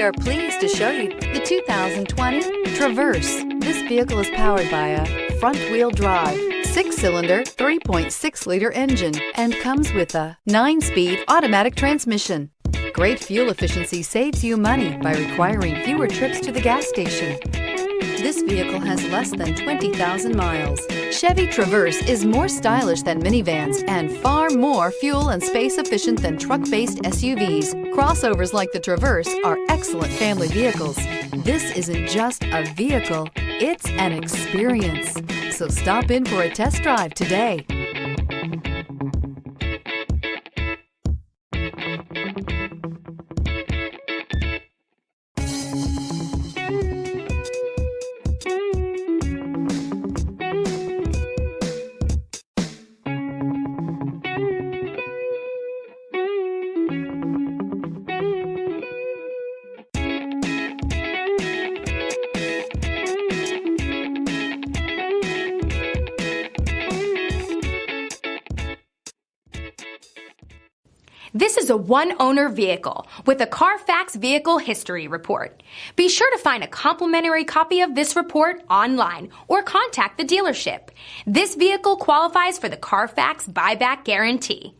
are pleased to show you the 2020 Traverse. This vehicle is powered by a front-wheel drive, 6-cylinder, 3.6-liter engine, and comes with a 9-speed automatic transmission. Great fuel efficiency saves you money by requiring fewer trips to the gas station. This vehicle has less than 20,000 miles. Chevy Traverse is more stylish than minivans and far more fuel and space efficient than truck-based SUVs. Crossovers like the Traverse are excellent family vehicles. This isn't just a vehicle, it's an experience. So stop in for a test drive today. This is a one-owner vehicle with a Carfax Vehicle History Report. Be sure to find a complimentary copy of this report online or contact the dealership. This vehicle qualifies for the Carfax Buyback Guarantee.